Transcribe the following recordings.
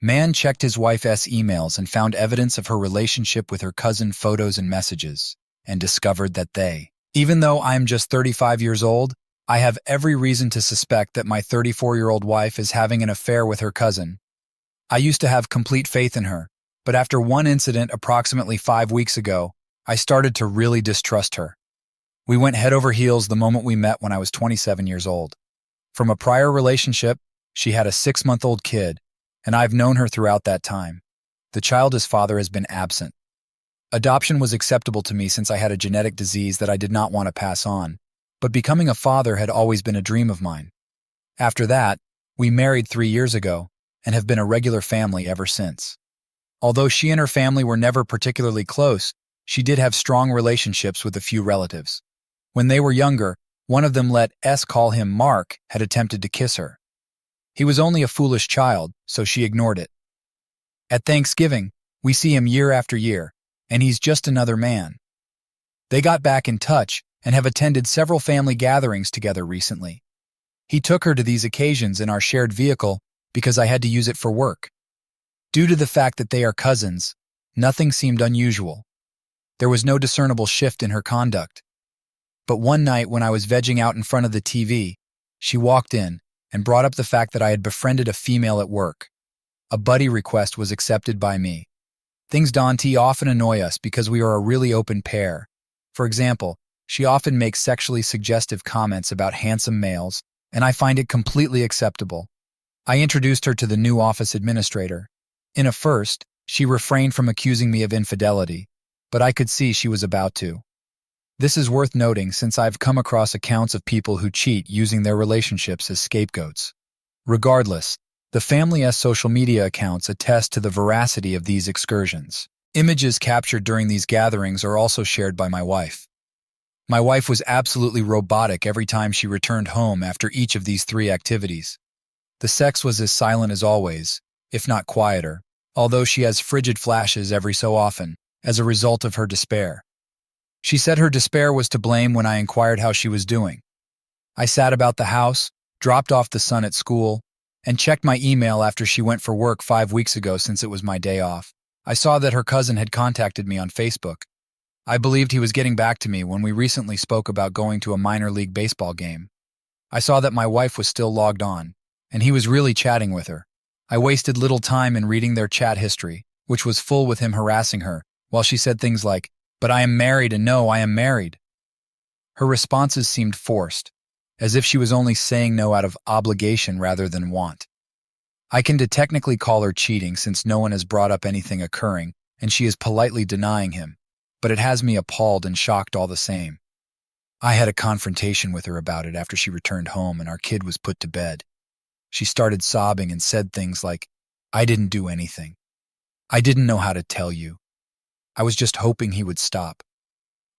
Man checked his wife's emails and found evidence of her relationship with her cousin, photos and messages, and discovered that even though I am just 35 years old, I have every reason to suspect that my 34-year-old wife is having an affair with her cousin. I used to have complete faith in her, but after one incident approximately 5 weeks ago, I started to really distrust her. We went head over heels the moment we met when I was 27 years old. From a prior relationship, she had a 6-month-old kid, and I've known her throughout that time. The child's father has been absent. Adoption was acceptable to me since I had a genetic disease that I did not want to pass on, but becoming a father had always been a dream of mine. After that, we married 3 years ago and have been a regular family ever since. Although she and her family were never particularly close, she did have strong relationships with a few relatives. When they were younger, one of them let us call him Mark had attempted to kiss her. He was only a foolish child, so she ignored it. At Thanksgiving, we see him year after year, and he's just another man. They got back in touch and have attended several family gatherings together recently. He took her to these occasions in our shared vehicle because I had to use it for work. Due to the fact that they are cousins, nothing seemed unusual. There was no discernible shift in her conduct. But one night when I was vegging out in front of the TV, she walked in and brought up the fact that I had befriended a female at work. A buddy request was accepted by me. Things Dante often annoy us because we are a really open pair. For example, she often makes sexually suggestive comments about handsome males, and I find it completely acceptable. I introduced her to the new office administrator. In a first, she refrained from accusing me of infidelity, but I could see she was about to. This is worth noting since I've come across accounts of people who cheat using their relationships as scapegoats. Regardless, the family's social media accounts attest to the veracity of these excursions. Images captured during these gatherings are also shared by my wife. My wife was absolutely robotic every time she returned home after each of these 3 activities. The sex was as silent as always, if not quieter, although she has frigid flashes every so often, as a result of her despair. She said her despair was to blame when I inquired how she was doing. I sat about the house, dropped off the son at school, and checked my email after she went for work 5 weeks ago since it was my day off. I saw that her cousin had contacted me on Facebook. I believed he was getting back to me when we recently spoke about going to a minor league baseball game. I saw that my wife was still logged on, and he was really chatting with her. I wasted little time in reading their chat history, which was full with him harassing her, while she said things like, "But I am married and no, I am married." Her responses seemed forced, as if she was only saying no out of obligation rather than want. I can technically call her cheating since no one has brought up anything occurring, and she is politely denying him, but it has me appalled and shocked all the same. I had a confrontation with her about it after she returned home and our kid was put to bed. She started sobbing and said things like, "I didn't do anything. I didn't know how to tell you. I was just hoping he would stop."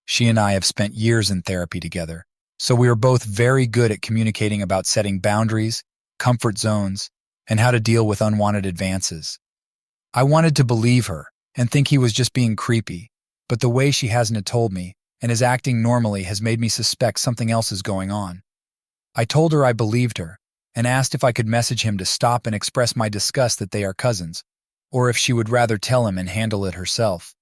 She and I have spent years in therapy together, so we are both very good at communicating about setting boundaries, comfort zones, and how to deal with unwanted advances. I wanted to believe her and think he was just being creepy, but the way she hasn't told me and is acting normally has made me suspect something else is going on. I told her I believed her and asked if I could message him to stop and express my disgust that they are cousins, or if she would rather tell him and handle it herself.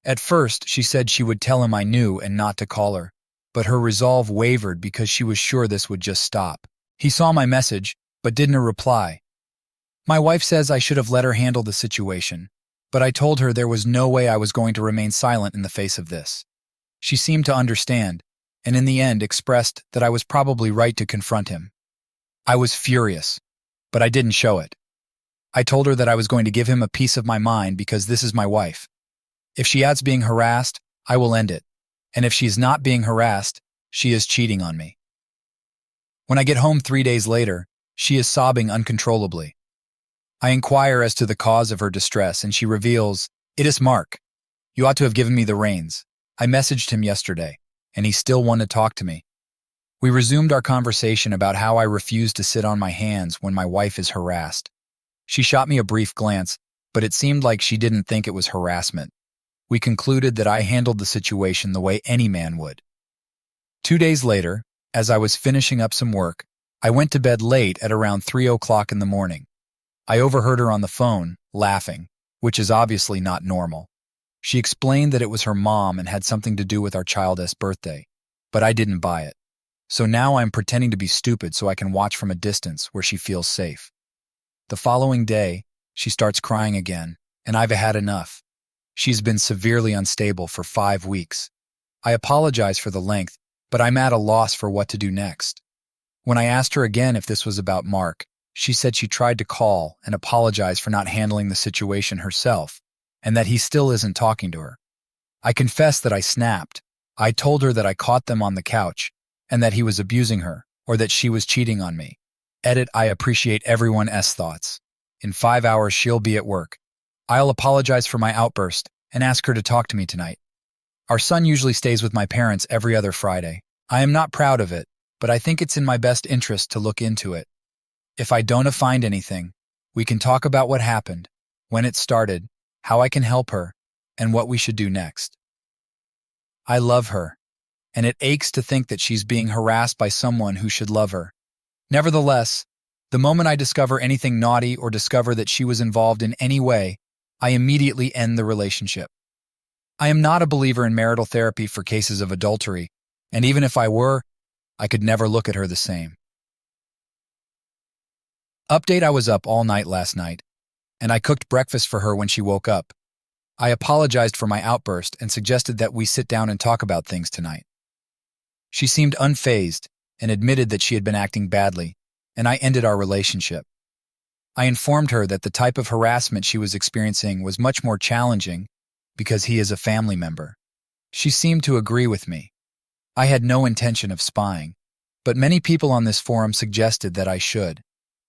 At first, she said she would tell him I knew and not to call her, but her resolve wavered because she was sure this would just stop. He saw my message, but didn't reply. My wife says I should have let her handle the situation, but I told her there was no way I was going to remain silent in the face of this. She seemed to understand, and in the end expressed that I was probably right to confront him. I was furious, but I didn't show it. I told her that I was going to give him a piece of my mind because this is my wife. If she adds being harassed, I will end it, and if she is not being harassed, she is cheating on me. When I get home 3 days later, she is sobbing uncontrollably. I inquire as to the cause of her distress, and she reveals, "It is Mark. You ought to have given me the reins. I messaged him yesterday, and he still wanted to talk to me." We resumed our conversation about how I refuse to sit on my hands when my wife is harassed. She shot me a brief glance, but it seemed like she didn't think it was harassment. We concluded that I handled the situation the way any man would. 2 days later, as I was finishing up some work, I went to bed late at around 3 o'clock in the morning. I overheard her on the phone, laughing, which is obviously not normal. She explained that it was her mom and had something to do with our child's birthday, but I didn't buy it. So now I'm pretending to be stupid so I can watch from a distance where she feels safe. The following day, she starts crying again, and I've had enough. She's been severely unstable for 5 weeks. I apologize for the length, but I'm at a loss for what to do next. When I asked her again if this was about Mark, she said she tried to call and apologize for not handling the situation herself, and that he still isn't talking to her. I confessed that I snapped. I told her that I caught them on the couch, and that he was abusing her, or that she was cheating on me. Edit, I appreciate everyone's thoughts. In 5 hours, she'll be at work. I'll apologize for my outburst and ask her to talk to me tonight. Our son usually stays with my parents every other Friday. I am not proud of it, but I think it's in my best interest to look into it. If I don't find anything, we can talk about what happened, when it started, how I can help her, and what we should do next. I love her, and it aches to think that she's being harassed by someone who should love her. Nevertheless, the moment I discover anything naughty or discover that she was involved in any way, I immediately end the relationship. I am not a believer in marital therapy for cases of adultery, and even if I were, I could never look at her the same. Update, I was up all night last night, and I cooked breakfast for her when she woke up. I apologized for my outburst and suggested that we sit down and talk about things tonight. She seemed unfazed and admitted that she had been acting badly, and I ended our relationship. I informed her that the type of harassment she was experiencing was much more challenging because he is a family member. She seemed to agree with me. I had no intention of spying, but many people on this forum suggested that I should.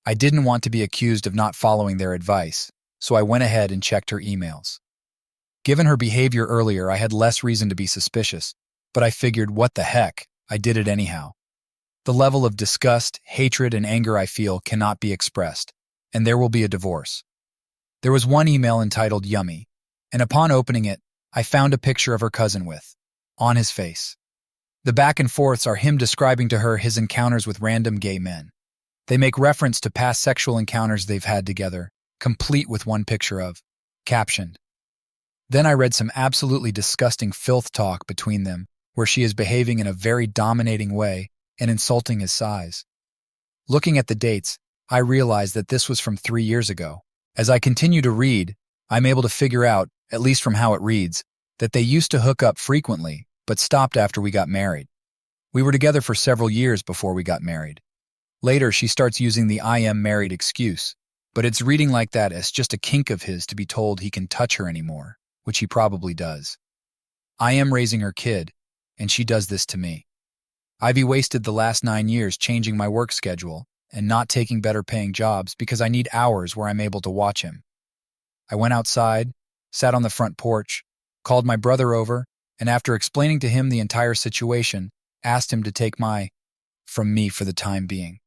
I didn't want to be accused of not following their advice, so I went ahead and checked her emails. Given her behavior earlier, I had less reason to be suspicious, but I figured, what the heck, I did it anyhow. The level of disgust, hatred, and anger I feel cannot be expressed, and there will be a divorce. There was one email entitled Yummy, and upon opening it, I found a picture of her cousin on his face. The back and forths are him describing to her his encounters with random gay men. They make reference to past sexual encounters they've had together, complete with one picture of, captioned. Then I read some absolutely disgusting filth talk between them, where she is behaving in a very dominating way and insulting his size. Looking at the dates, I realized that this was from 3 years ago. As I continue to read, I'm able to figure out, at least from how it reads, that they used to hook up frequently, but stopped after we got married. We were together for several years before we got married. Later, she starts using the I am married excuse, but it's reading like that as just a kink of his to be told he can touch her anymore, which he probably does. I am raising her kid, and she does this to me. I've wasted the last 9 years changing my work schedule and not taking better paying jobs because I need hours where I'm able to watch him. I went outside, sat on the front porch, called my brother over, and after explaining to him the entire situation, asked him to take from me for the time being.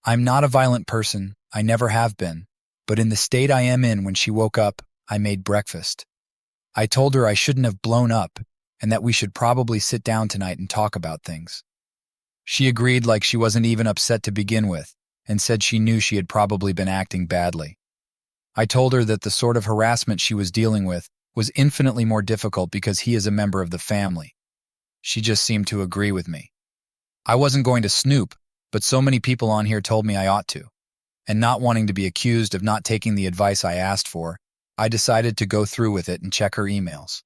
I'm not a violent person, I never have been, but in the state I am in when she woke up, I made breakfast. I told her I shouldn't have blown up and that we should probably sit down tonight and talk about things. She agreed like she wasn't even upset to begin with and said she knew she had probably been acting badly. I told her that the sort of harassment she was dealing with was infinitely more difficult because he is a member of the family. She just seemed to agree with me. I wasn't going to snoop, but so many people on here told me I ought to. And not wanting to be accused of not taking the advice I asked for, I decided to go through with it and check her emails.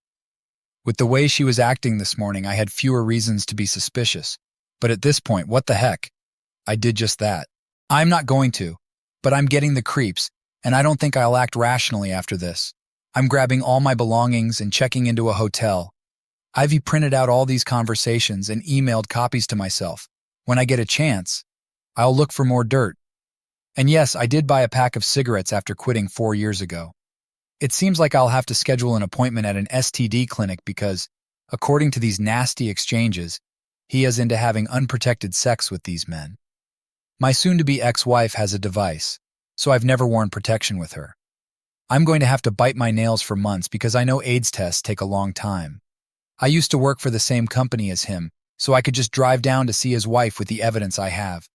With the way she was acting this morning, I had fewer reasons to be suspicious. But at this point, what the heck? I did just that. I'm not going to, but I'm getting the creeps, and I don't think I'll act rationally after this. I'm grabbing all my belongings and checking into a hotel. I've printed out all these conversations and emailed copies to myself. When I get a chance, I'll look for more dirt. And yes, I did buy a pack of cigarettes after quitting 4 years ago. It seems like I'll have to schedule an appointment at an STD clinic because, according to these nasty exchanges, he is into having unprotected sex with these men. My soon-to-be ex-wife has a device, so I've never worn protection with her. I'm going to have to bite my nails for months because I know AIDS tests take a long time. I used to work for the same company as him, so I could just drive down to see his wife with the evidence I have.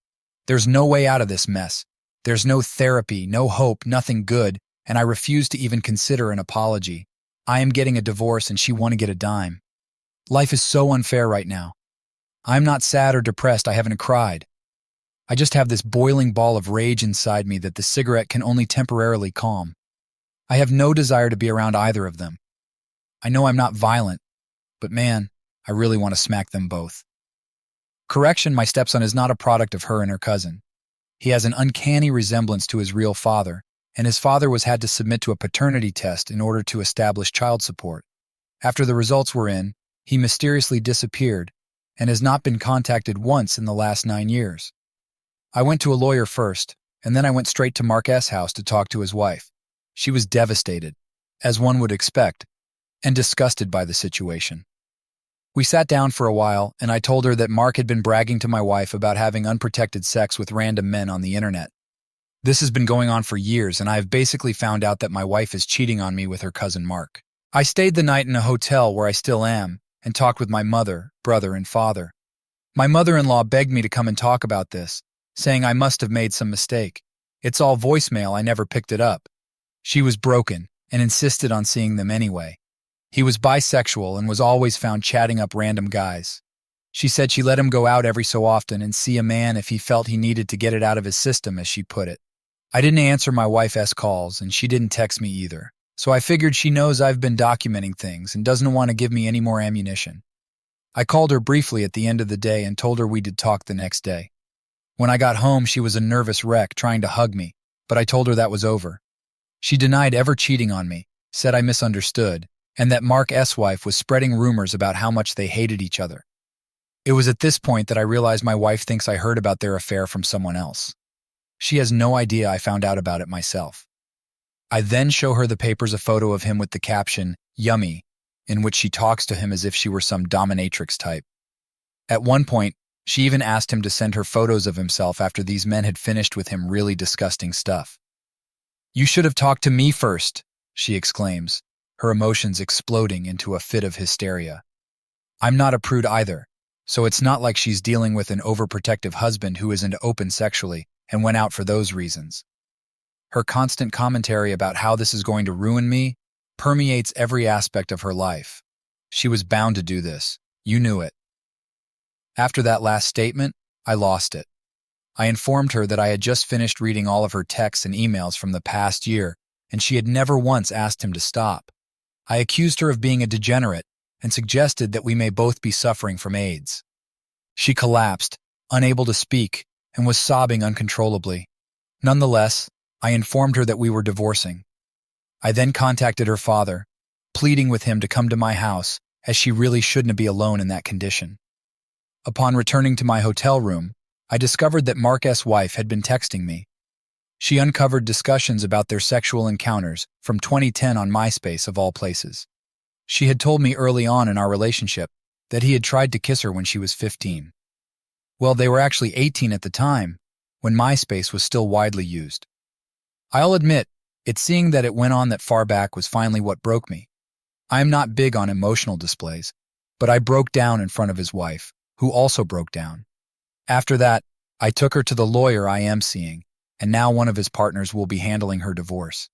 There's no way out of this mess, There's no therapy, no hope, nothing good, and I refuse to even consider an apology. I am getting a divorce and she won't get a dime. Life is so unfair right now. I'm not sad or depressed, I haven't cried. I just have this boiling ball of rage inside me that the cigarette can only temporarily calm. I have no desire to be around either of them. I know I'm not violent, but man, I really want to smack them both. Correction, my stepson is not a product of her and her cousin. He has an uncanny resemblance to his real father, and his father was had to submit to a paternity test in order to establish child support. After the results were in, he mysteriously disappeared and has not been contacted once in the last 9 years. I went to a lawyer first, and then I went straight to Mark S. house to talk to his wife. She was devastated, as one would expect, and disgusted by the situation. We sat down for a while, and I told her that Mark had been bragging to my wife about having unprotected sex with random men on the internet. This has been going on for years, and I have basically found out that my wife is cheating on me with her cousin Mark. I stayed the night in a hotel where I still am, and talked with my mother, brother, and father. My mother-in-law begged me to come and talk about this, saying I must have made some mistake. It's all voicemail, I never picked it up. She was broken, and insisted on seeing them anyway. He was bisexual and was always found chatting up random guys. She said she let him go out every so often and see a man if he felt he needed to get it out of his system, as she put it. I didn't answer my wife's calls, and she didn't text me either, so I figured she knows I've been documenting things and doesn't want to give me any more ammunition. I called her briefly at the end of the day and told her we did talk the next day. When I got home, she was a nervous wreck trying to hug me, but I told her that was over. She denied ever cheating on me, said I misunderstood, and that Mark S. wife was spreading rumors about how much they hated each other. It was at this point that I realized my wife thinks I heard about their affair from someone else. She has no idea I found out about it myself. I then show her the papers a photo of him with the caption, "Yummy," in which she talks to him as if she were some dominatrix type. At one point, she even asked him to send her photos of himself after these men had finished with him really disgusting stuff. "You should have talked to me first," she exclaims, her emotions exploding into a fit of hysteria. I'm not a prude either, so it's not like she's dealing with an overprotective husband who isn't open sexually and went out for those reasons. Her constant commentary about how this is going to ruin me permeates every aspect of her life. She was bound to do this. You knew it. After that last statement, I lost it. I informed her that I had just finished reading all of her texts and emails from the past year, and she had never once asked him to stop. I accused her of being a degenerate and suggested that we may both be suffering from AIDS. She collapsed, unable to speak, and was sobbing uncontrollably. Nonetheless, I informed her that we were divorcing. I then contacted her father, pleading with him to come to my house, as she really shouldn't be alone in that condition. Upon returning to my hotel room, I discovered that Mark S. wife had been texting me. She uncovered discussions about their sexual encounters from 2010 on MySpace, of all places. She had told me early on in our relationship that he had tried to kiss her when she was 15. Well, they were actually 18 at the time, when MySpace was still widely used. I'll admit, it's seeing that it went on that far back was finally what broke me. I am not big on emotional displays, but I broke down in front of his wife, who also broke down. After that, I took her to the lawyer I am seeing, and now one of his partners will be handling her divorce.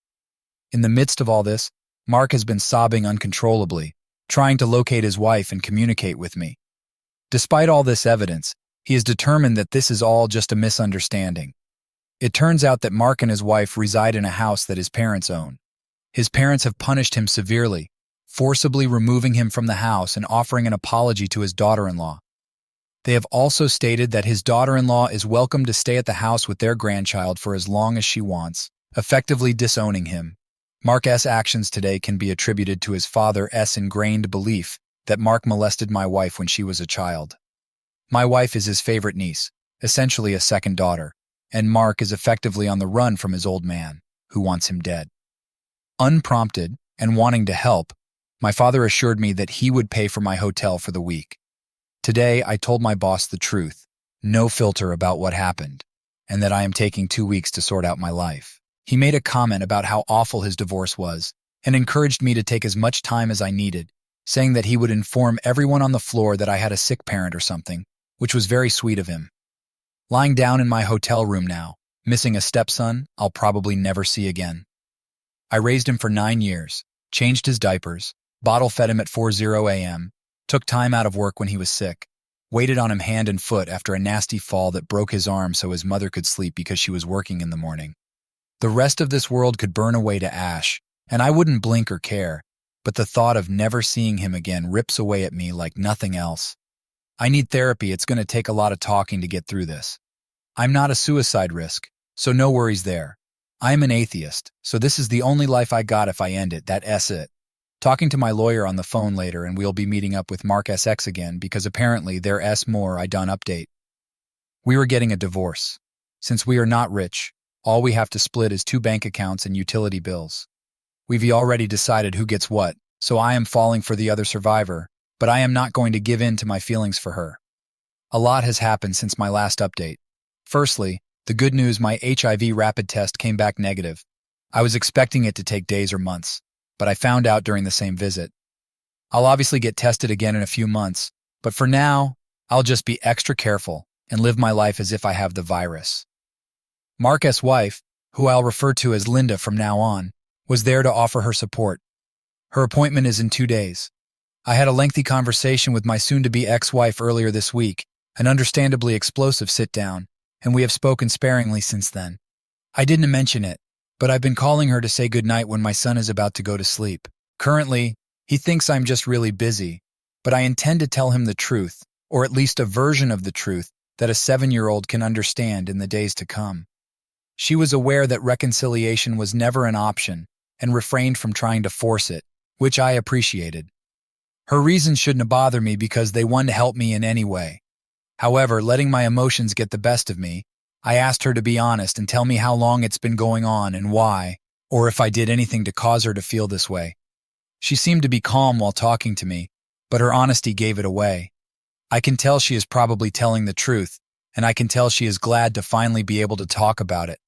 In the midst of all this, Mark has been sobbing uncontrollably, trying to locate his wife and communicate with me. Despite all this evidence, he is determined that this is all just a misunderstanding. It turns out that Mark and his wife reside in a house that his parents own. His parents have punished him severely, forcibly removing him from the house and offering an apology to his daughter-in-law. They have also stated that his daughter-in-law is welcome to stay at the house with their grandchild for as long as she wants, effectively disowning him. Mark S.'s actions today can be attributed to his father's ingrained belief that Mark molested my wife when she was a child. My wife is his favorite niece, essentially a second daughter, and Mark is effectively on the run from his old man, who wants him dead. Unprompted and wanting to help, my father assured me that he would pay for my hotel for the week. Today, I told my boss the truth, no filter about what happened, and that I am taking 2 weeks to sort out my life. He made a comment about how awful his divorce was and encouraged me to take as much time as I needed, saying that he would inform everyone on the floor that I had a sick parent or something, which was very sweet of him. Lying down in my hotel room now, missing a stepson I'll probably never see again. I raised him for 9 years, changed his diapers, bottle fed him at 4:00 a.m., took time out of work when he was sick, waited on him hand and foot after a nasty fall that broke his arm so his mother could sleep because she was working in the morning. The rest of this world could burn away to ash, and I wouldn't blink or care, but the thought of never seeing him again rips away at me like nothing else. I need therapy. It's going to take a lot of talking to get through this. I'm not a suicide risk, so no worries there. I'm an atheist, so this is the only life I got if I end it. That's it. Talking to my lawyer on the phone later, and we'll be meeting up with Mark SX again because apparently there's more I done update. We were getting a divorce. Since we are not rich, all we have to split is 2 bank accounts and utility bills. We've already decided who gets what, so I am falling for the other survivor, but I am not going to give in to my feelings for her. A lot has happened since my last update. Firstly, the good news: my HIV rapid test came back negative. I was expecting it to take days or months, but I found out during the same visit. I'll obviously get tested again in a few months, but for now, I'll just be extra careful and live my life as if I have the virus. Mark's wife, who I'll refer to as Linda from now on, was there to offer her support. Her appointment is in 2 days. I had a lengthy conversation with my soon-to-be ex-wife earlier this week, an understandably explosive sit-down, and we have spoken sparingly since then. I didn't mention it, but I've been calling her to say goodnight when my son is about to go to sleep. Currently, he thinks I'm just really busy, but I intend to tell him the truth, or at least a version of the truth that a 7-year-old can understand in the days to come. She was aware that reconciliation was never an option and refrained from trying to force it, which I appreciated. Her reasons shouldn't bother me because they want to help me in any way. However, letting my emotions get the best of me, I asked her to be honest and tell me how long it's been going on and why, or if I did anything to cause her to feel this way. She seemed to be calm while talking to me, but her honesty gave it away. I can tell she is probably telling the truth, and I can tell she is glad to finally be able to talk about it.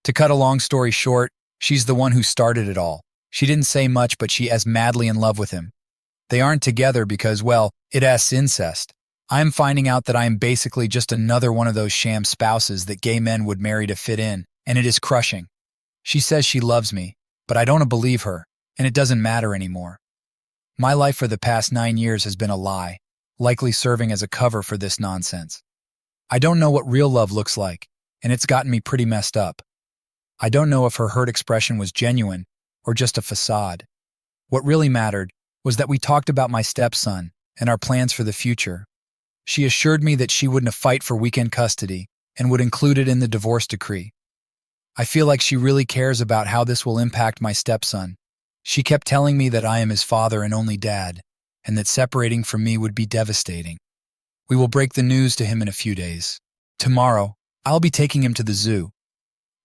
To cut a long story short, she's the one who started it all. She didn't say much, but she is madly in love with him. They aren't together because, well, it's incest. I'm finding out that I am basically just another one of those sham spouses that gay men would marry to fit in, and it is crushing. She says she loves me, but I don't believe her, and it doesn't matter anymore. My life for the past 9 years has been a lie, likely serving as a cover for this nonsense. I don't know what real love looks like, and it's gotten me pretty messed up. I don't know if her hurt expression was genuine or just a facade. What really mattered was that we talked about my stepson and our plans for the future. She assured me that she wouldn't fight for weekend custody and would include it in the divorce decree. I feel like she really cares about how this will impact my stepson. She kept telling me that I am his father and only dad, and that separating from me would be devastating. We will break the news to him in a few days. Tomorrow, I'll be taking him to the zoo.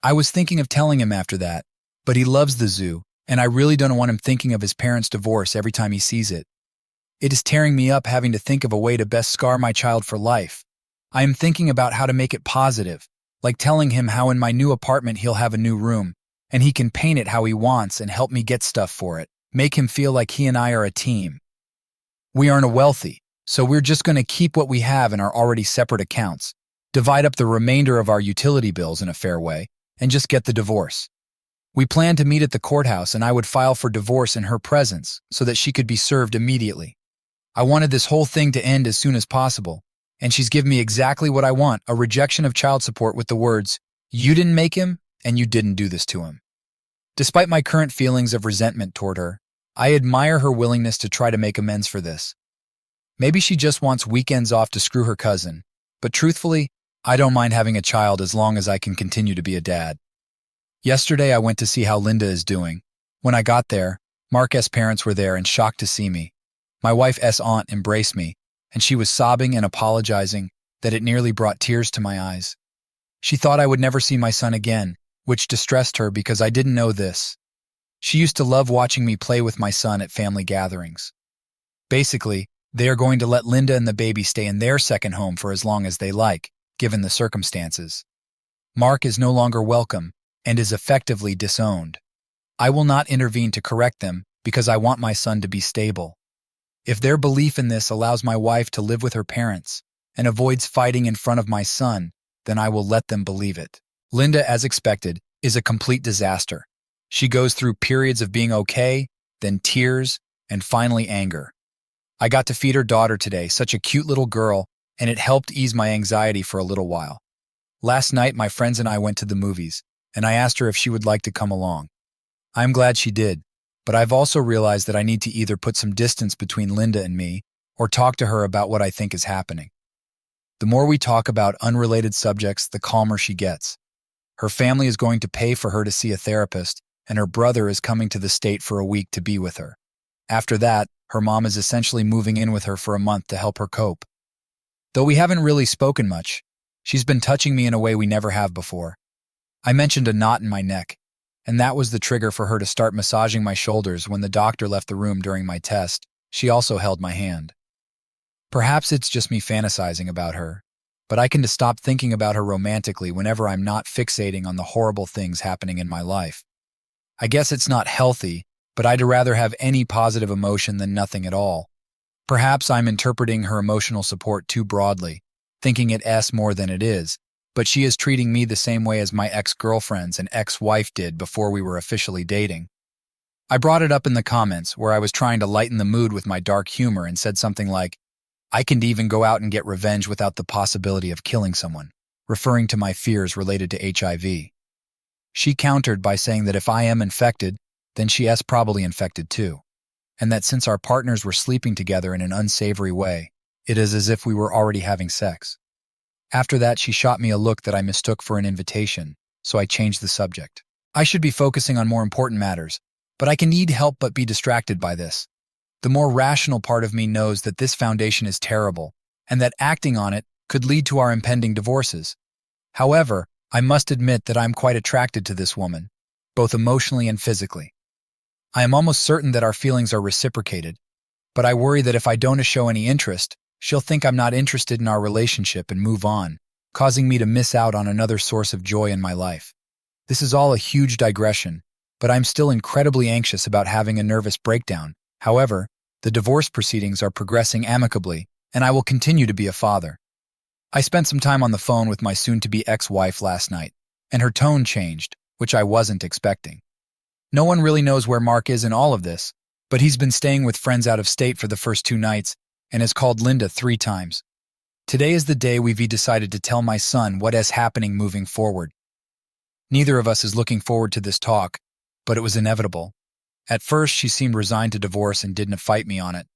I was thinking of telling him after that, but he loves the zoo, and I really don't want him thinking of his parents' divorce every time he sees it. It is tearing me up having to think of a way to best scar my child for life. I am thinking about how to make it positive, like telling him how in my new apartment he'll have a new room, and he can paint it how he wants and help me get stuff for it, make him feel like he and I are a team. We aren't wealthy, so we're just going to keep what we have in our already separate accounts, divide up the remainder of our utility bills in a fair way, and just get the divorce. We planned to meet at the courthouse, and I would file for divorce in her presence so that she could be served immediately. I wanted this whole thing to end as soon as possible, and she's given me exactly what I want: a rejection of child support with the words, "You didn't make him, and you didn't do this to him." Despite my current feelings of resentment toward her, I admire her willingness to try to make amends for this. Maybe she just wants weekends off to screw her cousin, but truthfully, I don't mind having a child as long as I can continue to be a dad. Yesterday I went to see how Linda is doing. When I got there, Mark's parents were there and shocked to see me. My wife's aunt embraced me, and she was sobbing and apologizing that it nearly brought tears to my eyes. She thought I would never see my son again, which distressed her because I didn't know this. She used to love watching me play with my son at family gatherings. Basically, they are going to let Linda and the baby stay in their second home for as long as they like, given the circumstances. Mark is no longer welcome and is effectively disowned. I will not intervene to correct them because I want my son to be stable. If their belief in this allows my wife to live with her parents and avoids fighting in front of my son, then I will let them believe it. Linda, as expected, is a complete disaster. She goes through periods of being okay, then tears, and finally anger. I got to feed her daughter today, such a cute little girl, and it helped ease my anxiety for a little while. Last night, my friends and I went to the movies, and I asked her if she would like to come along. I'm glad she did, but I've also realized that I need to either put some distance between Linda and me or talk to her about what I think is happening. The more we talk about unrelated subjects, the calmer she gets. Her family is going to pay for her to see a therapist, and her brother is coming to the state for a week to be with her. After that, her mom is essentially moving in with her for a month to help her cope. Though we haven't really spoken much, she's been touching me in a way we never have before. I mentioned a knot in my neck, and that was the trigger for her to start massaging my shoulders when the doctor left the room during my test. She also held my hand. Perhaps it's just me fantasizing about her, but I can stop thinking about her romantically whenever I'm not fixating on the horrible things happening in my life. I guess it's not healthy, but I'd rather have any positive emotion than nothing at all. Perhaps I'm interpreting her emotional support too broadly, thinking it's more than it is, but she is treating me the same way as my ex-girlfriends and ex-wife did before we were officially dating. I brought it up in the comments where I was trying to lighten the mood with my dark humor and said something like, I can even go out and get revenge without the possibility of killing someone, referring to my fears related to HIV. She countered by saying that if I am infected, then she is probably infected too, and that since our partners were sleeping together in an unsavory way, it is as if we were already having sex. After that, she shot me a look that I mistook for an invitation, so I changed the subject. I should be focusing on more important matters, but I can need help but be distracted by this. The more rational part of me knows that this foundation is terrible, and that acting on it could lead to our impending divorces. However, I must admit that I'm quite attracted to this woman, both emotionally and physically. I am almost certain that our feelings are reciprocated, but I worry that if I don't show any interest, she'll think I'm not interested in our relationship and move on, causing me to miss out on another source of joy in my life. This is all a huge digression, but I'm still incredibly anxious about having a nervous breakdown. However, the divorce proceedings are progressing amicably, and I will continue to be a father. I spent some time on the phone with my soon-to-be ex-wife last night, and her tone changed, which I wasn't expecting. No one really knows where Mark is in all of this, but he's been staying with friends out of state for the first 2 nights and has called Linda 3 times. Today is the day we've decided to tell my son what is happening moving forward. Neither of us is looking forward to this talk, but it was inevitable. At first, she seemed resigned to divorce and didn't fight me on it.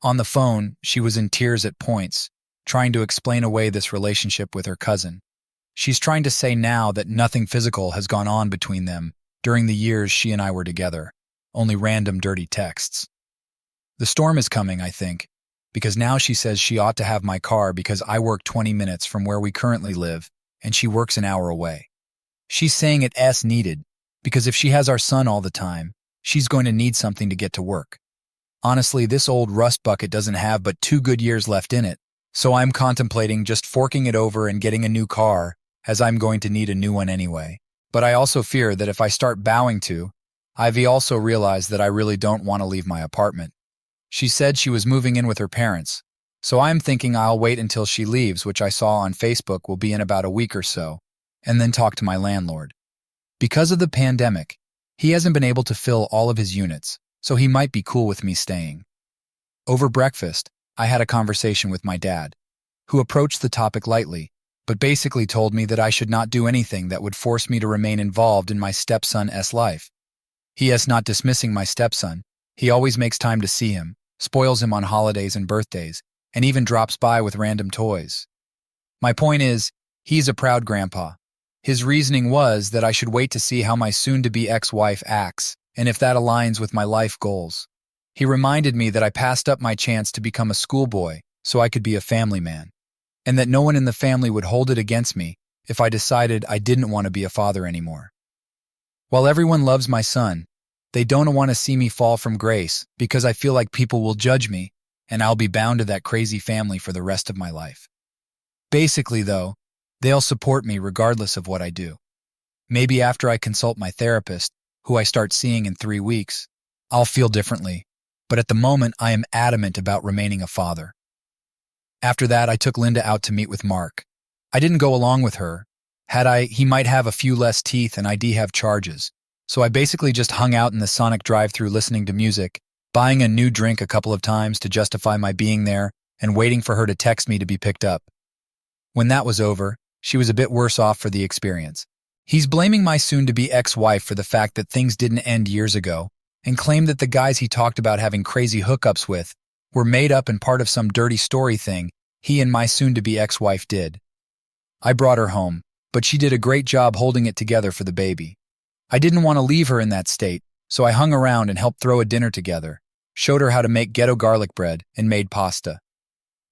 On the phone, she was in tears at points, trying to explain away this relationship with her cousin. She's trying to say now that nothing physical has gone on between them during the years she and I were together, only random dirty texts. The storm is coming, I think, because now she says she ought to have my car because I work 20 minutes from where we currently live, and she works an hour away. She's saying it's needed, because if she has our son all the time, she's going to need something to get to work. Honestly, this old rust bucket doesn't have but 2 good years left in it, so I'm contemplating just forking it over and getting a new car, as I'm going to need a new one anyway. But I also fear that if I start bowing to, I've also realized that I really don't want to leave my apartment. She said she was moving in with her parents, so I'm thinking I'll wait until she leaves, which I saw on Facebook will be in about a week or so, and then talk to my landlord. Because of the pandemic, he hasn't been able to fill all of his units, so he might be cool with me staying. Over breakfast, I had a conversation with my dad, who approached the topic lightly, but basically told me that I should not do anything that would force me to remain involved in my stepson's life. He is not dismissing my stepson. He always makes time to see him, spoils him on holidays and birthdays, and even drops by with random toys. My point is, he's a proud grandpa. His reasoning was that I should wait to see how my soon-to-be ex-wife acts, and if that aligns with my life goals. He reminded me that I passed up my chance to become a schoolboy so I could be a family man, and that no one in the family would hold it against me if I decided I didn't want to be a father anymore. While everyone loves my son, they don't want to see me fall from grace because I feel like people will judge me and I'll be bound to that crazy family for the rest of my life. Basically, though, they'll support me regardless of what I do. Maybe after I consult my therapist, who I start seeing in 3 weeks, I'll feel differently, but at the moment I am adamant about remaining a father. After that, I took Linda out to meet with Mark. I didn't go along with her, He might have a few less teeth and I'd have charges. So I basically just hung out in the Sonic drive-thru listening to music, buying a new drink a couple of times to justify my being there, and waiting for her to text me to be picked up. When that was over, she was a bit worse off for the experience. He's blaming my soon-to-be ex-wife for the fact that things didn't end years ago, and claimed that the guys he talked about having crazy hookups with were made up and part of some dirty story thing he and my soon-to-be ex-wife did. I brought her home, but she did a great job holding it together for the baby. I didn't want to leave her in that state, so I hung around and helped throw a dinner together, showed her how to make ghetto garlic bread, and made pasta.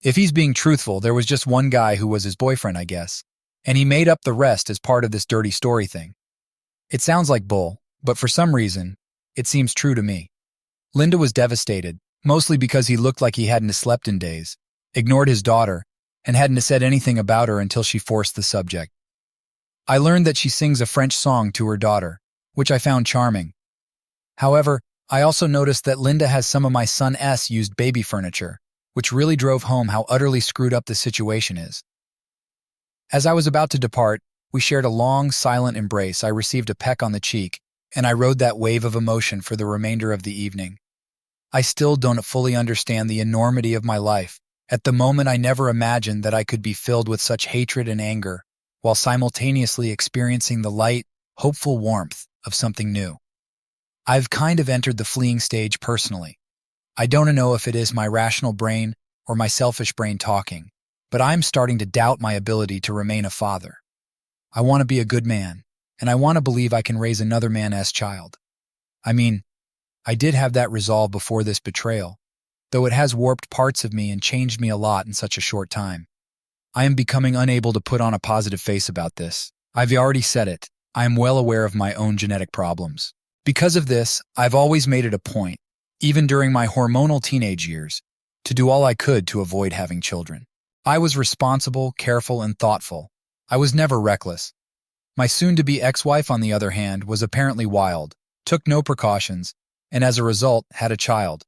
If he's being truthful, there was just one guy who was his boyfriend, I guess, and he made up the rest as part of this dirty story thing. It sounds like bull, but for some reason, it seems true to me. Linda was devastated, mostly because he looked like he hadn't slept in days, ignored his daughter, and hadn't said anything about her until she forced the subject. I learned that she sings a French song to her daughter, which I found charming. However, I also noticed that Linda has some of my son's used baby furniture, which really drove home how utterly screwed up the situation is. As I was about to depart, we shared a long, silent embrace. I received a peck on the cheek, and I rode that wave of emotion for the remainder of the evening. I still don't fully understand the enormity of my life. At the moment, I never imagined that I could be filled with such hatred and anger, while simultaneously experiencing the light, hopeful warmth of something new. I've kind of entered the fleeing stage personally. I don't know if it is my rational brain or my selfish brain talking, but I'm starting to doubt my ability to remain a father. I want to be a good man, and I want to believe I can raise another man's child. I mean, I did have that resolve before this betrayal, though it has warped parts of me and changed me a lot in such a short time. I am becoming unable to put on a positive face about this. I've already said it. I am well aware of my own genetic problems. Because of this, I've always made it a point, even during my hormonal teenage years, to do all I could to avoid having children. I was responsible, careful, and thoughtful. I was never reckless. My soon-to-be ex-wife, on the other hand, was apparently wild, took no precautions, and as a result, had a child.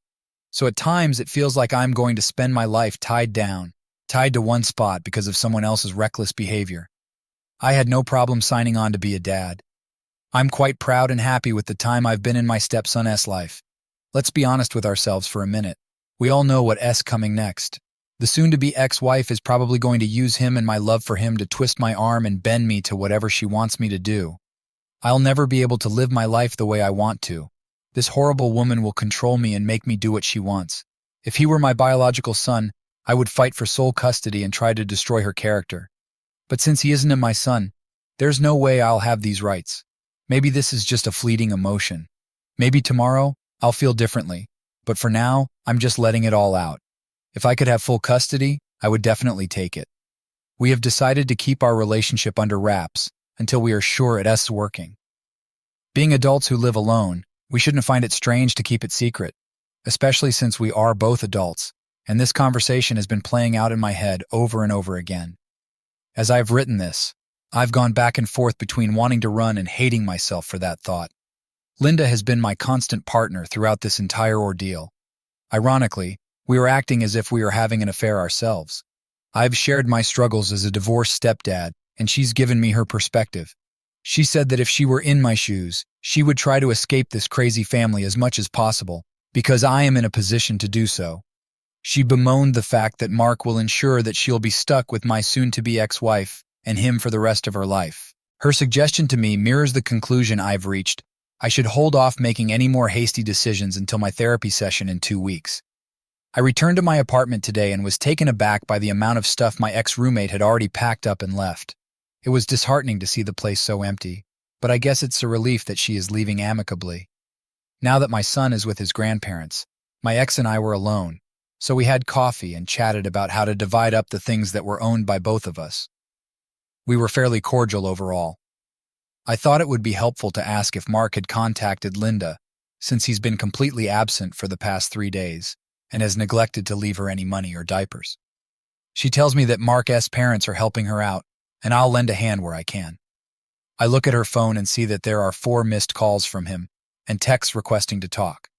So at times it feels like I'm going to spend my life tied to one spot because of someone else's reckless behavior. I had no problem signing on to be a dad. I'm quite proud and happy with the time I've been in my stepson's life. Let's be honest with ourselves for a minute. We all know what's coming next. The soon-to-be ex-wife is probably going to use him and my love for him to twist my arm and bend me to whatever she wants me to do. I'll never be able to live my life the way I want to. This horrible woman will control me and make me do what she wants. If he were my biological son, I would fight for sole custody and try to destroy her character. But since he isn't my son, there's no way I'll have these rights. Maybe this is just a fleeting emotion. Maybe tomorrow, I'll feel differently. But for now, I'm just letting it all out. If I could have full custody, I would definitely take it. We have decided to keep our relationship under wraps until we are sure it's working. Being adults who live alone, we shouldn't find it strange to keep it secret, especially since we are both adults, and this conversation has been playing out in my head over and over again. As I've written this, I've gone back and forth between wanting to run and hating myself for that thought. Linda has been my constant partner throughout this entire ordeal. Ironically, we were acting as if we were having an affair ourselves. I've shared my struggles as a divorced stepdad, and she's given me her perspective. She said that if she were in my shoes, she would try to escape this crazy family as much as possible, because I am in a position to do so. She bemoaned the fact that Mark will ensure that she'll be stuck with my soon-to-be ex-wife and him for the rest of her life. Her suggestion to me mirrors the conclusion I've reached. I should hold off making any more hasty decisions until my therapy session in 2 weeks. I returned to my apartment today and was taken aback by the amount of stuff my ex-roommate had already packed up and left. It was disheartening to see the place so empty, but I guess it's a relief that she is leaving amicably. Now that my son is with his grandparents, my ex and I were alone, so we had coffee and chatted about how to divide up the things that were owned by both of us. We were fairly cordial overall. I thought it would be helpful to ask if Mark had contacted Linda, since he's been completely absent for the past 3 days and has neglected to leave her any money or diapers. She tells me that Mark's parents are helping her out, and I'll lend a hand where I can. I look at her phone and see that there are 4 missed calls from him and texts requesting to talk.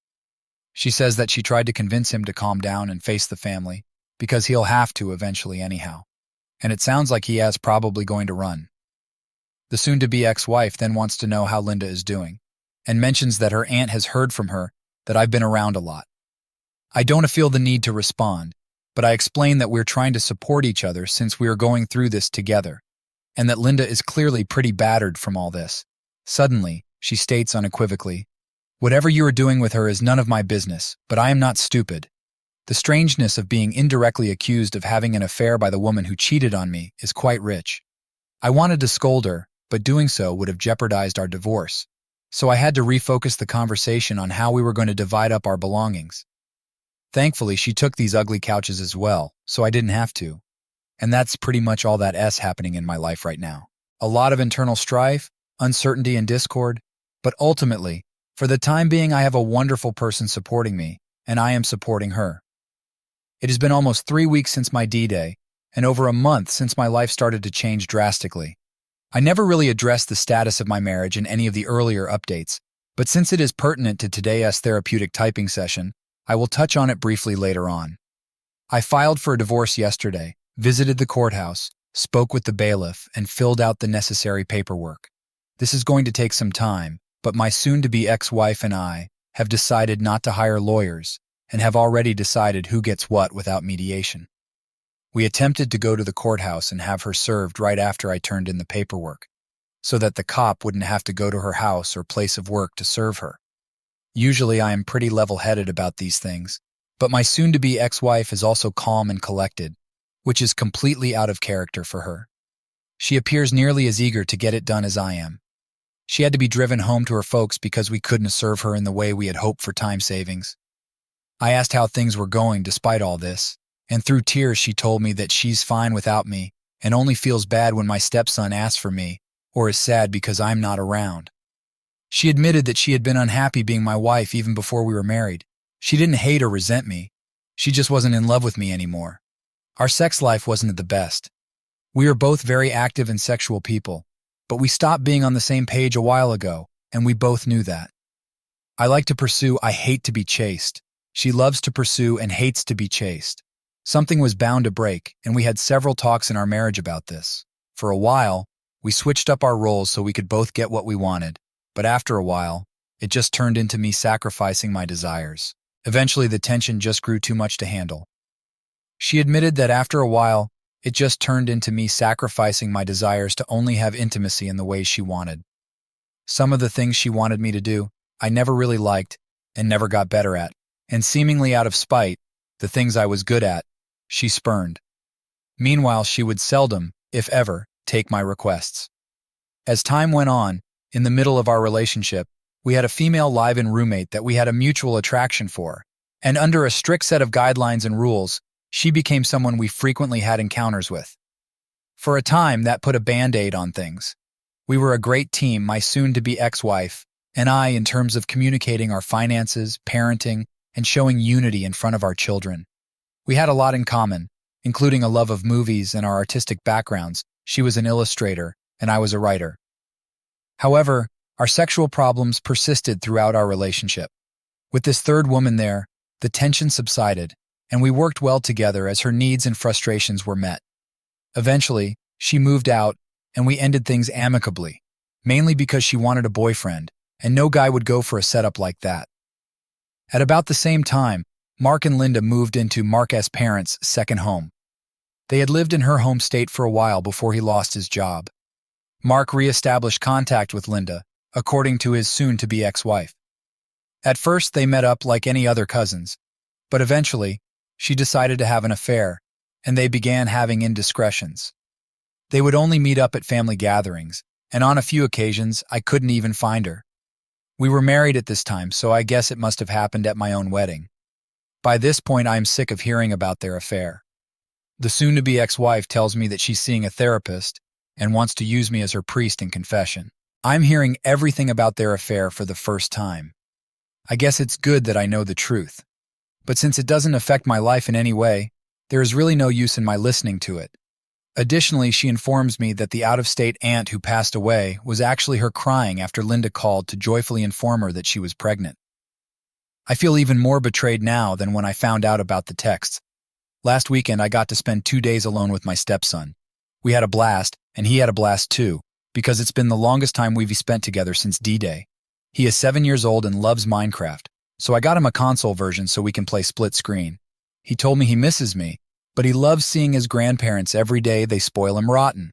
She says that she tried to convince him to calm down and face the family, because he'll have to eventually anyhow. And it sounds like he is probably going to run. The soon-to-be ex-wife then wants to know how Linda is doing, and mentions that her aunt has heard from her that I've been around a lot. I don't feel the need to respond, but I explain that we're trying to support each other since we are going through this together, and that Linda is clearly pretty battered from all this. Suddenly, she states unequivocally, "Whatever you are doing with her is none of my business, but I am not stupid." The strangeness of being indirectly accused of having an affair by the woman who cheated on me is quite rich. I wanted to scold her, but doing so would have jeopardized our divorce. So I had to refocus the conversation on how we were going to divide up our belongings. Thankfully, she took these ugly couches as well, so I didn't have to. And that's pretty much all that is happening in my life right now. A lot of internal strife, uncertainty, and discord, but ultimately, for the time being, I have a wonderful person supporting me, and I am supporting her. It has been almost 3 weeks since my D-Day, and over a month since my life started to change drastically. I never really addressed the status of my marriage in any of the earlier updates, but since it is pertinent to today's therapeutic typing session, I will touch on it briefly later on. I filed for a divorce yesterday, visited the courthouse, spoke with the bailiff, and filled out the necessary paperwork. This is going to take some time, but my soon-to-be ex-wife and I have decided not to hire lawyers and have already decided who gets what without mediation. We attempted to go to the courthouse and have her served right after I turned in the paperwork, so that the cop wouldn't have to go to her house or place of work to serve her. Usually I am pretty level-headed about these things, but my soon-to-be ex-wife is also calm and collected, which is completely out of character for her. She appears nearly as eager to get it done as I am. She had to be driven home to her folks because we couldn't serve her in the way we had hoped for time savings. I asked how things were going despite all this, and through tears she told me that she's fine without me and only feels bad when my stepson asks for me or is sad because I'm not around. She admitted that she had been unhappy being my wife even before we were married. She didn't hate or resent me. She just wasn't in love with me anymore. Our sex life wasn't at the best. We are both very active and sexual people, but we stopped being on the same page a while ago, and we both knew that. I like to pursue, I hate to be chased. She loves to pursue and hates to be chased. Something was bound to break, and we had several talks in our marriage about this. For a while, we switched up our roles so we could both get what we wanted, but after a while, it just turned into me sacrificing my desires. Eventually, the tension just grew too much to handle. She admitted that after a while, it just turned into me sacrificing my desires to only have intimacy in the ways she wanted. Some of the things she wanted me to do, I never really liked and never got better at, and seemingly out of spite, the things I was good at, she spurned. Meanwhile, she would seldom, if ever, take my requests. As time went on, in the middle of our relationship, we had a female live-in roommate that we had a mutual attraction for, and under a strict set of guidelines and rules, she became someone we frequently had encounters with. For a time, that put a band-aid on things. We were a great team, my soon-to-be ex-wife, and I, in terms of communicating our finances, parenting, and showing unity in front of our children. We had a lot in common, including a love of movies and our artistic backgrounds. She was an illustrator, and I was a writer. However, our sexual problems persisted throughout our relationship. With this third woman there, the tension subsided, and we worked well together as her needs and frustrations were met. Eventually, she moved out, and we ended things amicably, mainly because she wanted a boyfriend, and no guy would go for a setup like that. At about the same time, Mark and Linda moved into Mark's parents' second home. They had lived in her home state for a while before he lost his job. Mark re-established contact with Linda, according to his soon-to-be ex-wife. At first, they met up like any other cousins, but eventually, she decided to have an affair, and they began having indiscretions. They would only meet up at family gatherings, and on a few occasions, I couldn't even find her. We were married at this time, so I guess it must have happened at my own wedding. By this point, I am sick of hearing about their affair. The soon-to-be ex-wife tells me that she's seeing a therapist and wants to use me as her priest in confession. I'm hearing everything about their affair for the first time. I guess it's good that I know the truth. But since it doesn't affect my life in any way, there is really no use in my listening to it. Additionally, she informs me that the out-of-state aunt who passed away was actually her crying after Linda called to joyfully inform her that she was pregnant. I feel even more betrayed now than when I found out about the texts. Last weekend, I got to spend 2 days alone with my stepson. We had a blast, and he had a blast too, because it's been the longest time we've spent together since D-Day. He is 7 years old and loves Minecraft, so I got him a console version so we can play split screen. He told me he misses me, but he loves seeing his grandparents every day. They spoil him rotten.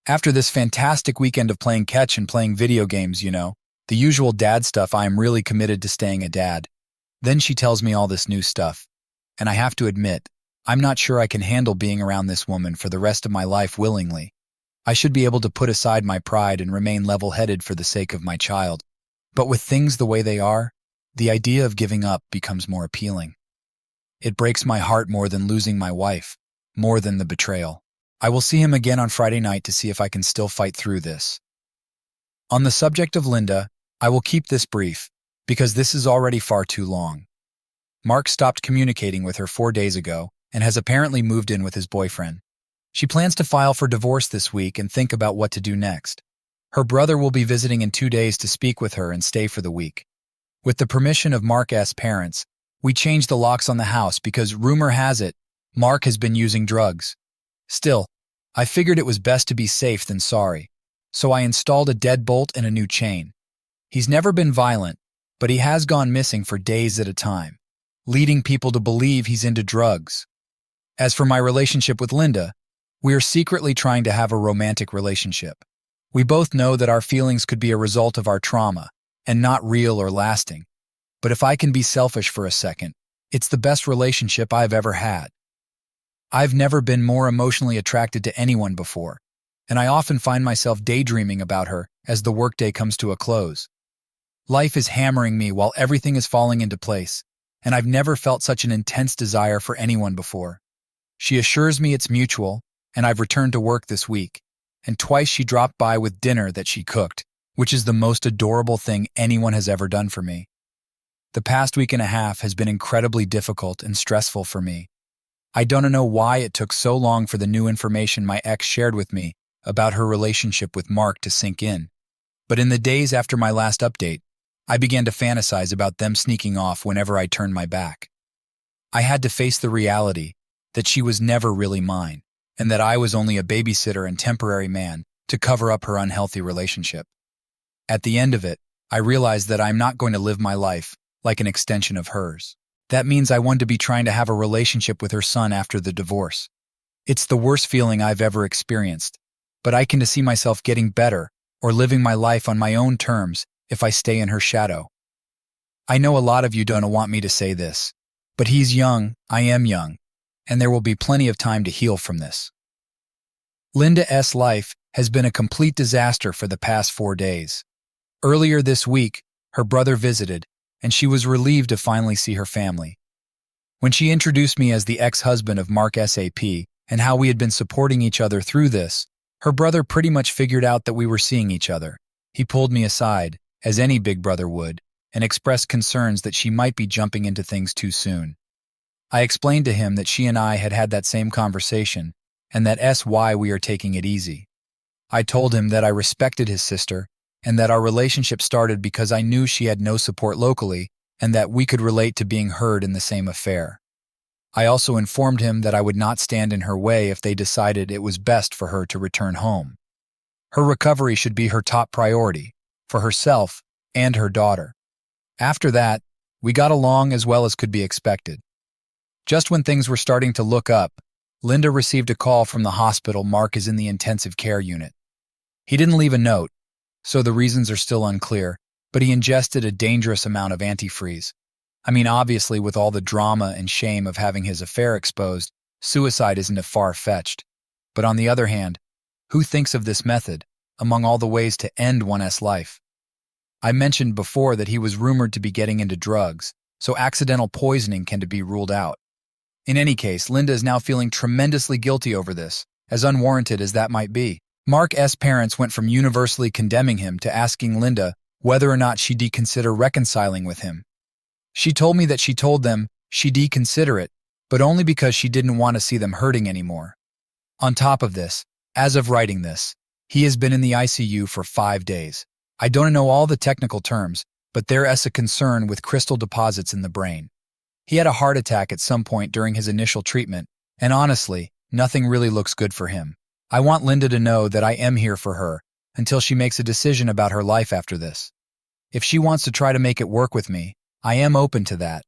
After this fantastic weekend of playing catch and playing video games, the usual dad stuff, I am really committed to staying a dad. Then she tells me all this new stuff. And I have to admit, I'm not sure I can handle being around this woman for the rest of my life willingly. I should be able to put aside my pride and remain level-headed for the sake of my child. But with things the way they are, the idea of giving up becomes more appealing. It breaks my heart more than losing my wife, more than the betrayal. I will see him again on Friday night to see if I can still fight through this. On the subject of Linda, I will keep this brief, because this is already far too long. Mark stopped communicating with her 4 days ago and has apparently moved in with his boyfriend. She plans to file for divorce this week and think about what to do next. Her brother will be visiting in 2 days to speak with her and stay for the week. With the permission of Mark's parents, we changed the locks on the house because rumor has it Mark has been using drugs. Still, I figured it was best to be safe than sorry, so I installed a deadbolt and a new chain. He's never been violent, but he has gone missing for days at a time, leading people to believe he's into drugs. As for my relationship with Linda, we are secretly trying to have a romantic relationship. We both know that our feelings could be a result of our trauma and not real or lasting. But if I can be selfish for a second, it's the best relationship I've ever had. I've never been more emotionally attracted to anyone before, and I often find myself daydreaming about her as the workday comes to a close. Life is hammering me while everything is falling into place, and I've never felt such an intense desire for anyone before. She assures me it's mutual, and I've returned to work this week, and twice she dropped by with dinner that she cooked, which is the most adorable thing anyone has ever done for me. The past week and a half has been incredibly difficult and stressful for me. I don't know why it took so long for the new information my ex shared with me about her relationship with Mark to sink in. But in the days after my last update, I began to fantasize about them sneaking off whenever I turned my back. I had to face the reality that she was never really mine, and that I was only a babysitter and temporary man to cover up her unhealthy relationship. At the end of it, I realized that I'm not going to live my life like an extension of hers. That means I want to be trying to have a relationship with her son after the divorce. It's the worst feeling I've ever experienced, but I can see myself getting better or living my life on my own terms if I stay in her shadow. I know a lot of you don't want me to say this, but he's young, I am young, and there will be plenty of time to heal from this. Linda's life has been a complete disaster for the past 4 days. Earlier this week, her brother visited, and she was relieved to finally see her family. When she introduced me as the ex-husband of Mark SAP and how we had been supporting each other through this, her brother pretty much figured out that we were seeing each other. He pulled me aside, as any big brother would, and expressed concerns that she might be jumping into things too soon. I explained to him that she and I had had that same conversation, and that's why we are taking it easy. I told him that I respected his sister, and that our relationship started because I knew she had no support locally, and that we could relate to being heard in the same affair. I also informed him that I would not stand in her way if they decided it was best for her to return home. Her recovery should be her top priority, for herself and her daughter. After that, we got along as well as could be expected. Just when things were starting to look up, Linda received a call from the hospital. Mark is in the intensive care unit. He didn't leave a note, so the reasons are still unclear, but he ingested a dangerous amount of antifreeze. I mean, obviously, with all the drama and shame of having his affair exposed, suicide isn't far-fetched. But on the other hand, who thinks of this method among all the ways to end one's life? I mentioned before that he was rumored to be getting into drugs, so accidental poisoning can be ruled out. In any case, Linda is now feeling tremendously guilty over this, as unwarranted as that might be. Mark's parents went from universally condemning him to asking Linda whether or not she'd consider reconciling with him. She told me that she told them she'd consider it, but only because she didn't want to see them hurting anymore. On top of this, as of writing this, he has been in the ICU for 5 days. I don't know all the technical terms, but there is a concern with crystal deposits in the brain. He had a heart attack at some point during his initial treatment, and honestly, nothing really looks good for him. I want Linda to know that I am here for her, until she makes a decision about her life after this. If she wants to try to make it work with me, I am open to that.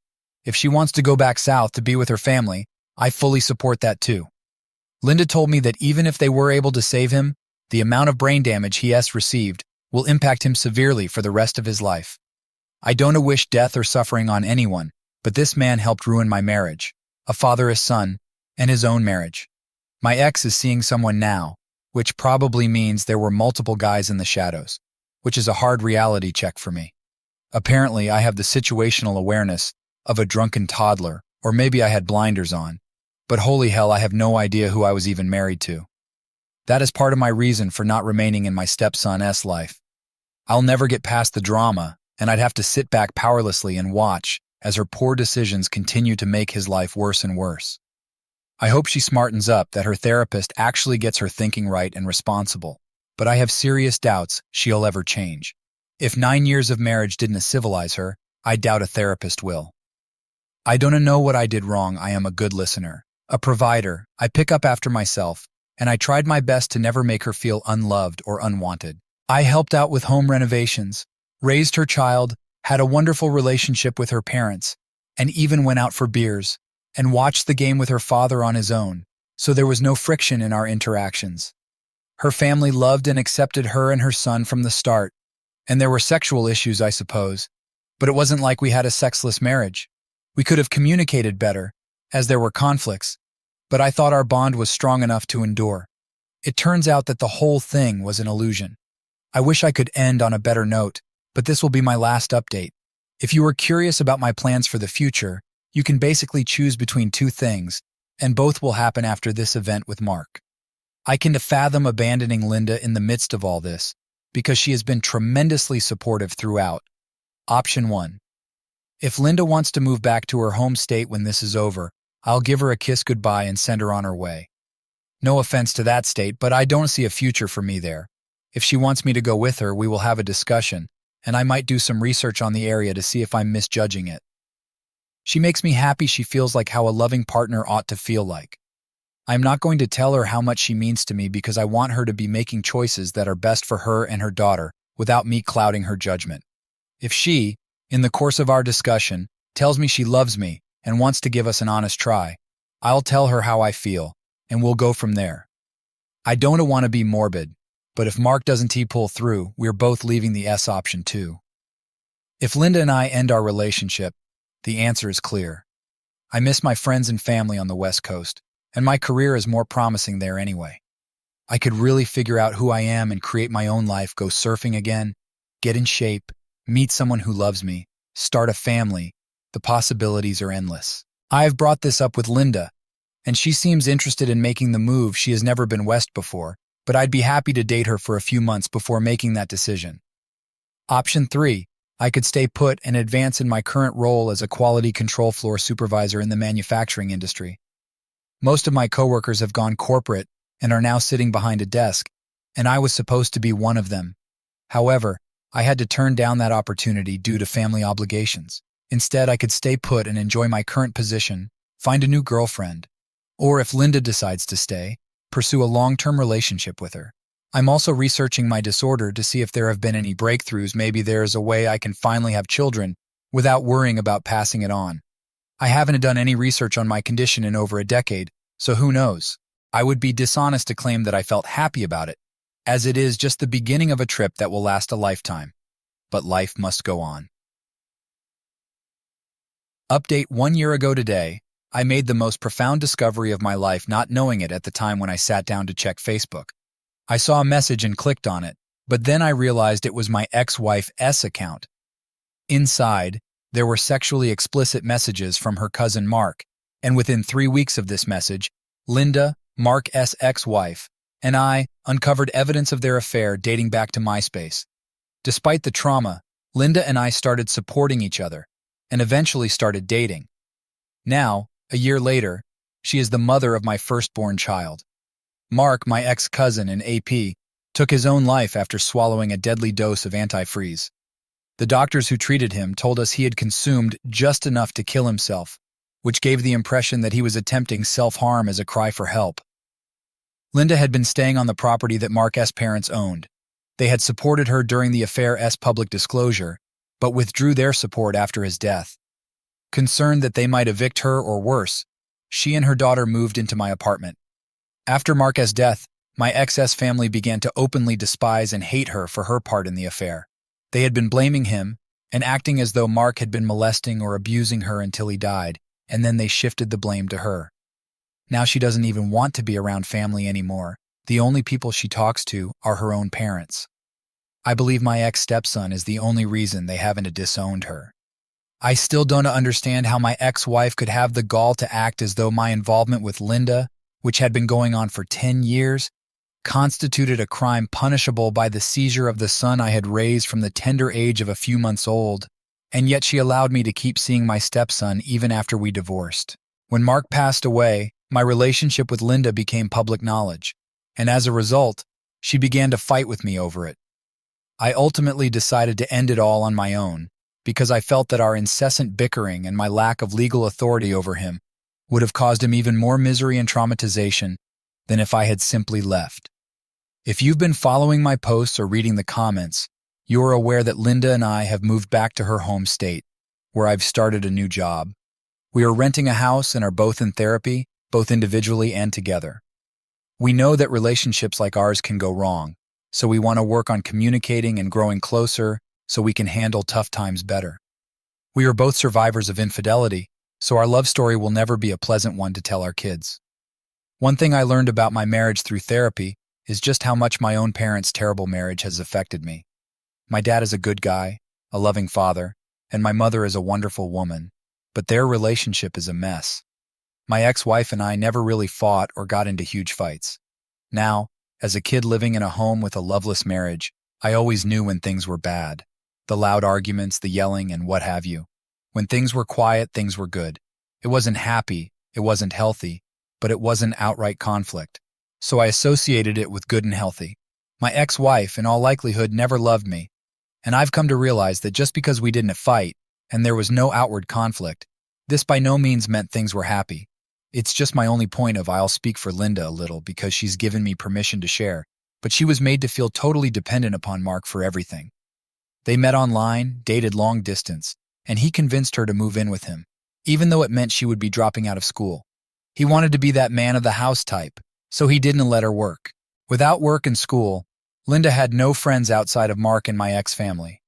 If she wants to go back south to be with her family, I fully support that too. Linda told me that even if they were able to save him, the amount of brain damage he has received will impact him severely for the rest of his life. I don't wish death or suffering on anyone, but this man helped ruin my marriage, a father, son, and his own marriage. My ex is seeing someone now, which probably means there were multiple guys in the shadows, which is a hard reality check for me. Apparently, I have the situational awareness of a drunken toddler, or maybe I had blinders on, but holy hell, I have no idea who I was even married to. That is part of my reason for not remaining in my stepson's life. I'll never get past the drama, and I'd have to sit back powerlessly and watch as her poor decisions continue to make his life worse and worse. I hope she smartens up, that her therapist actually gets her thinking right and responsible, but I have serious doubts she'll ever change. If 9 years of marriage didn't civilize her, I doubt a therapist will. I don't know what I did wrong. I am a good listener, a provider. I pick up after myself, and I tried my best to never make her feel unloved or unwanted. I helped out with home renovations, raised her child, had a wonderful relationship with her parents, and even went out for beers and watched the game with her father on his own, so there was no friction in our interactions. Her family loved and accepted her and her son from the start, and there were sexual issues, I suppose, but it wasn't like we had a sexless marriage. We could have communicated better, as there were conflicts, but I thought our bond was strong enough to endure. It turns out that the whole thing was an illusion. I wish I could end on a better note, but this will be my last update. If you are curious about my plans for the future, you can basically choose between two things, and both will happen after this event with Mark. I can fathom abandoning Linda in the midst of all this, because she has been tremendously supportive throughout. Option 1. If Linda wants to move back to her home state when this is over, I'll give her a kiss goodbye and send her on her way. No offense to that state, but I don't see a future for me there. If she wants me to go with her, we will have a discussion, and I might do some research on the area to see if I'm misjudging it. She makes me happy. She feels like how a loving partner ought to feel like. I'm not going to tell her how much she means to me because I want her to be making choices that are best for her and her daughter without me clouding her judgment. If she, in the course of our discussion, tells me she loves me and wants to give us an honest try, I'll tell her how I feel, and we'll go from there. I don't want to be morbid, but if Mark doesn't pull through, we're both leaving the S option too. If Linda and I end our relationship, the answer is clear. I miss my friends and family on the West Coast, and my career is more promising there anyway. I could really figure out who I am and create my own life, go surfing again, get in shape, meet someone who loves me, start a family. The possibilities are endless. I've brought this up with Linda, and she seems interested in making the move. She has never been west before, but I'd be happy to date her for a few months before making that decision. Option 3. I could stay put and advance in my current role as a quality control floor supervisor in the manufacturing industry. Most of my coworkers have gone corporate and are now sitting behind a desk, and I was supposed to be one of them. However, I had to turn down that opportunity due to family obligations. Instead, I could stay put and enjoy my current position, find a new girlfriend, or if Linda decides to stay, pursue a long-term relationship with her. I'm also researching my disorder to see if there have been any breakthroughs. Maybe there is a way I can finally have children without worrying about passing it on. I haven't done any research on my condition in over a decade, so who knows? I would be dishonest to claim that I felt happy about it, as it is just the beginning of a trip that will last a lifetime. But life must go on. Update: 1 year ago today, I made the most profound discovery of my life, not knowing it at the time when I sat down to check Facebook. I saw a message and clicked on it, but then I realized it was my ex-wife's account. Inside, there were sexually explicit messages from her cousin Mark, and within 3 weeks of this message, Linda, Mark's ex-wife, and I uncovered evidence of their affair dating back to MySpace. Despite the trauma, Linda and I started supporting each other, and eventually started dating. Now, a year later, she is the mother of my firstborn child. Mark, my ex-cousin and AP, took his own life after swallowing a deadly dose of antifreeze. The doctors who treated him told us he had consumed just enough to kill himself, which gave the impression that he was attempting self-harm as a cry for help. Linda had been staying on the property that Mark's parents owned, They had supported her during the affair's public disclosure, but withdrew their support after his death. Concerned that they might evict her or worse, she and her daughter moved into my apartment. After Mark's death, my ex's family began to openly despise and hate her for her part in the affair. They had been blaming him and acting as though Mark had been molesting or abusing her until he died, and then they shifted the blame to her. Now she doesn't even want to be around family anymore. The only people she talks to are her own parents. I believe my ex-stepson is the only reason they haven't disowned her. I still don't understand how my ex-wife could have the gall to act as though my involvement with Linda, which had been going on for 10 years, constituted a crime punishable by the seizure of the son I had raised from the tender age of a few months old, and yet she allowed me to keep seeing my stepson even after we divorced. When Mark passed away, my relationship with Linda became public knowledge, and as a result, she began to fight with me over it. I ultimately decided to end it all on my own, because I felt that our incessant bickering and my lack of legal authority over him would have caused him even more misery and traumatization than if I had simply left. If you've been following my posts or reading the comments, you are aware that Linda and I have moved back to her home state, where I've started a new job. We are renting a house and are both in therapy, both individually and together. We know that relationships like ours can go wrong, so we want to work on communicating and growing closer so we can handle tough times better. We are both survivors of infidelity, so our love story will never be a pleasant one to tell our kids. One thing I learned about my marriage through therapy is just how much my own parents' terrible marriage has affected me. My dad is a good guy, a loving father, and my mother is a wonderful woman, but their relationship is a mess. My ex-wife and I never really fought or got into huge fights. Now, as a kid living in a home with a loveless marriage, I always knew when things were bad. The loud arguments, the yelling, and what have you. When things were quiet, things were good. It wasn't happy, it wasn't healthy, but it wasn't outright conflict. So I associated it with good and healthy. My ex-wife, in all likelihood, never loved me, and I've come to realize that just because we didn't fight and there was no outward conflict, this by no means meant things were happy. It's just my only point of I'll speak for Linda a little because she's given me permission to share, but she was made to feel totally dependent upon Mark for everything. They met online, dated long distance, and he convinced her to move in with him, even though it meant she would be dropping out of school. He wanted to be that man of the house type, so he didn't let her work. Without work and school, Linda had no friends outside of Mark and my ex-family.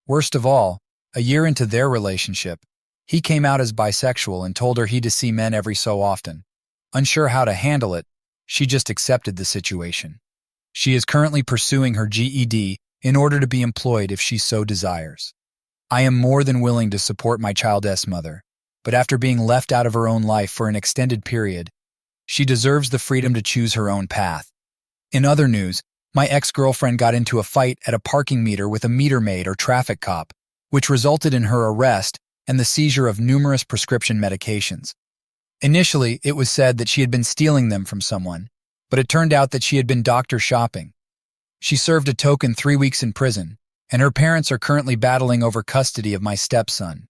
Worst of all, a year into their relationship, he came out as bisexual and told her he'd see men every so often. Unsure how to handle it, she just accepted the situation. She is currently pursuing her GED in order to be employed if she so desires. I am more than willing to support my child's mother, but after being left out of her own life for an extended period, she deserves the freedom to choose her own path. In other news, my ex-girlfriend got into a fight at a parking meter with a meter maid or traffic cop, which resulted in her arrest and the seizure of numerous prescription medications. Initially, it was said that she had been stealing them from someone, but it turned out that she had been doctor shopping. She served a token 3 weeks in prison, and her parents are currently battling over custody of my stepson.